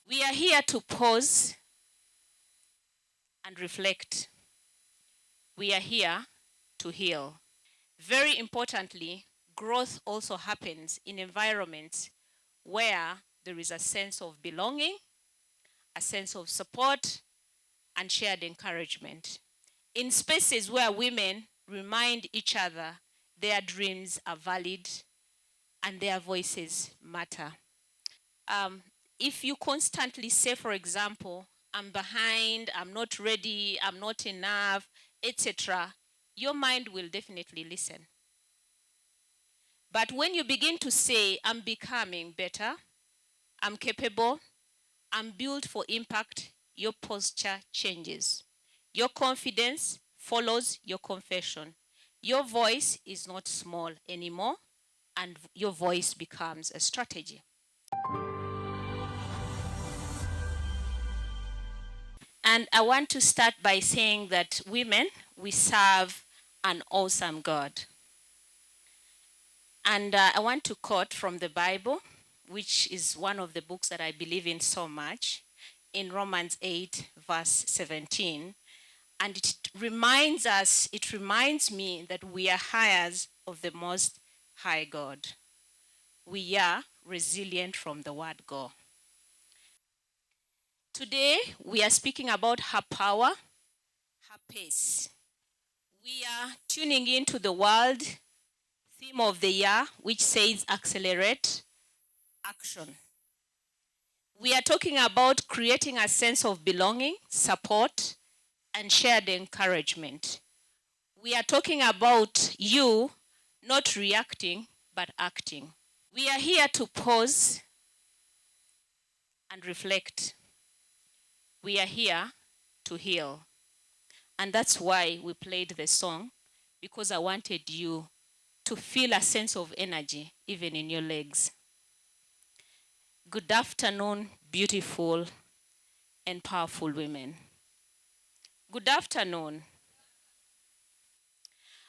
We are here to pause and reflect. We are here to heal. Very importantly, growth also happens in environments where there is a sense of belonging, a sense of support, and shared encouragement. In spaces where women remind each other their dreams are valid and their voices matter. Um, if you constantly say, for example, I'm behind, I'm not ready, I'm not enough, etc., your mind will definitely listen. But when you begin to say, I'm becoming better, I'm capable, I'm built for impact, your posture changes. Your confidence follows your confession. Your voice is not small anymore, and your voice becomes a strategy. And I want to start by saying that women, we serve an awesome God. And I want to quote from the Bible, which is one of the books that I believe in so much, in Romans 8, verse 17. And it reminds me that we are heirs of the Most High God. We are resilient from the word go. Today, we are speaking about her power, her pace. We are tuning into the world theme of the year, which says accelerate action. We are talking about creating a sense of belonging, support, and shared encouragement. We are talking about you not reacting, but acting. We are here to pause and reflect. We are here to heal. And that's why we played the song, because I wanted you to feel a sense of energy, even in your legs. Good afternoon, beautiful and powerful women. Good afternoon.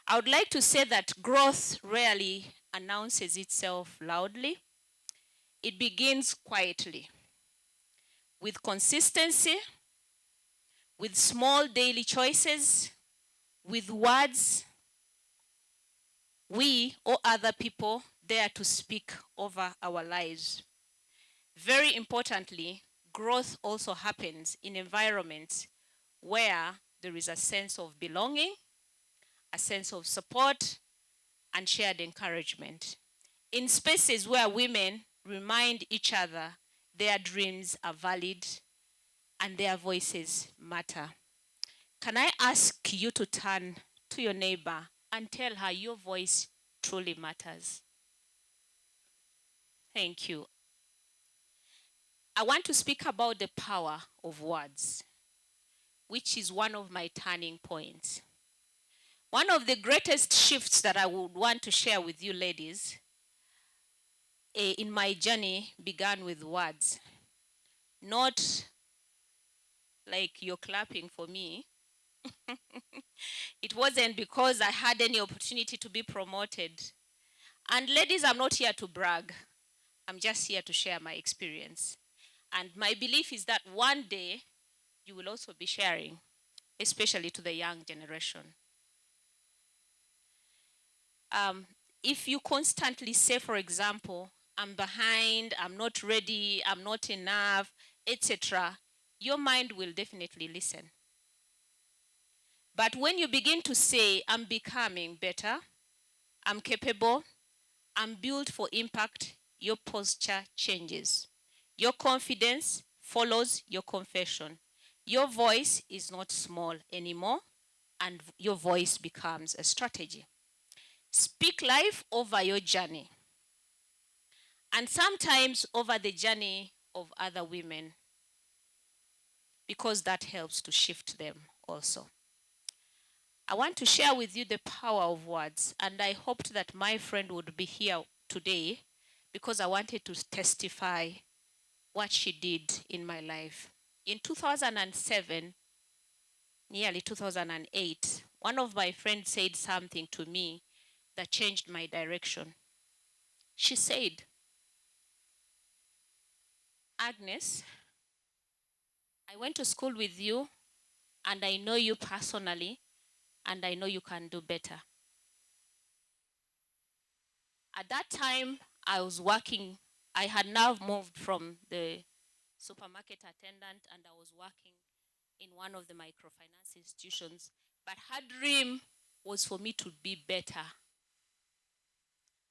I would like to say that growth rarely announces itself loudly. It begins quietly, with consistency, with small daily choices, with words we or other people dare to speak over our lives. Very importantly, growth also happens in environments where there is a sense of belonging, a sense of support, and shared encouragement. In spaces where women remind each other their dreams are valid and their voices matter. Can I ask you to turn to your neighbor and tell her your voice truly matters? Thank you. I want to speak about the power of words, which is one of my turning points. One of the greatest shifts that I would want to share with you ladies in my journey began with words. Not like you're clapping for me. It wasn't because I had any opportunity to be promoted. And ladies, I'm not here to brag. I'm just here to share my experience. And my belief is that one day you will also be sharing, especially to the young generation. Um, if you constantly say, for example, I'm behind, I'm not ready, I'm not enough, etc., your mind will definitely listen. But when you begin to say, I'm becoming better, I'm capable, I'm built for impact, your posture changes. Your confidence follows your confession. Your voice is not small anymore, and your voice becomes a strategy. Speak life over your journey, and sometimes over the journey of other women, because that helps to shift them also. I want to share with you the power of words, and I hoped that my friend would be here today because I wanted to testify what she did in my life. In 2007, nearly 2008, one of my friends said something to me that changed my direction. She said, Agnes, I went to school with you, and I know you personally, and I know you can do better. At that time, I was working. I had now moved from the supermarket attendant, and I was working in one of the microfinance institutions. But her dream was for me to be better.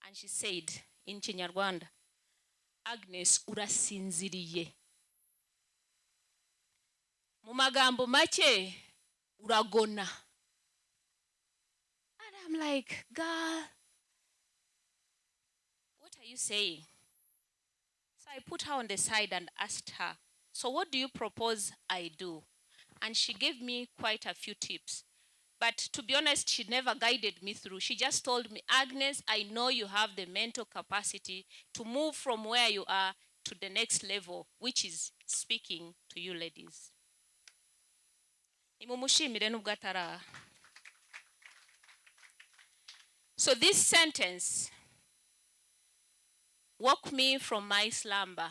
And she said in Kinyarwanda, Agnes, urasinziriye. Mu magambo make, uragona. And I'm like, girl, what are you saying? So I put her on the side and asked her, so what do you propose I do? And she gave me quite a few tips. But to be honest, she never guided me through. She just told me, Agnes, I know you have the mental capacity to move from where you are to the next level, which is speaking to you ladies. So this sentence woke me from my slumber.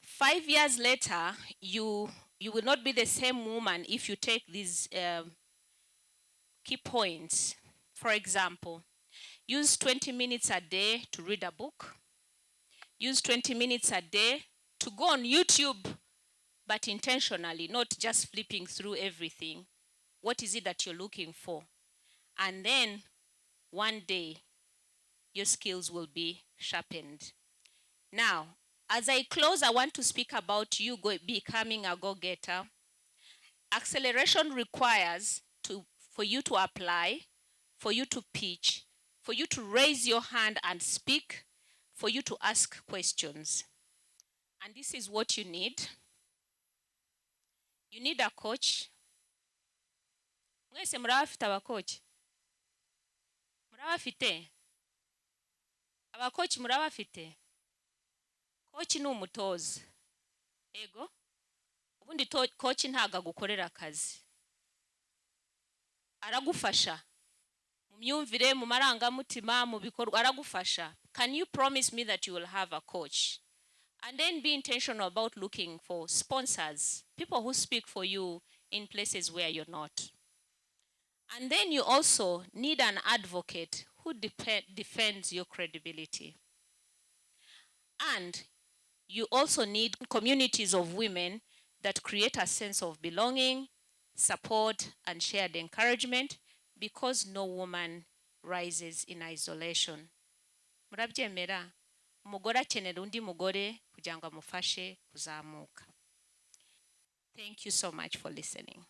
5 years later, you will not be the same woman if you take these key points. For example, use 20 minutes a day to read a book. Use 20 minutes a day to go on YouTube, but intentionally, not just flipping through everything. What is it that you're looking for? And then one day, your skills will be sharpened. Now, as I close, I want to speak about you becoming a go-getter. Acceleration requires for you to apply, for you to pitch, for you to raise your hand and speak, for you to ask questions. And this is what you need. You need a coach. Mwese muraba bafite abakoci? Muraba bafite? Abakoci muraba bafite? Koci ni umutoza. Ego? Ubundi koci ntago agukorera akazi. Aragufasha. Mu myumvire, mu marangamutima, mu bikorwa, aragufasha. Can you promise me that you will have a coach? And then be intentional about looking for sponsors, people who speak for you in places where you're not. And then you also need an advocate who defends your credibility. And you also need communities of women that create a sense of belonging, support, and shared encouragement, because no woman rises in isolation. Murabyemera? Umugore akenera undi mugore kugira ngo amufashe kuzamuka. Thank you so much for listening.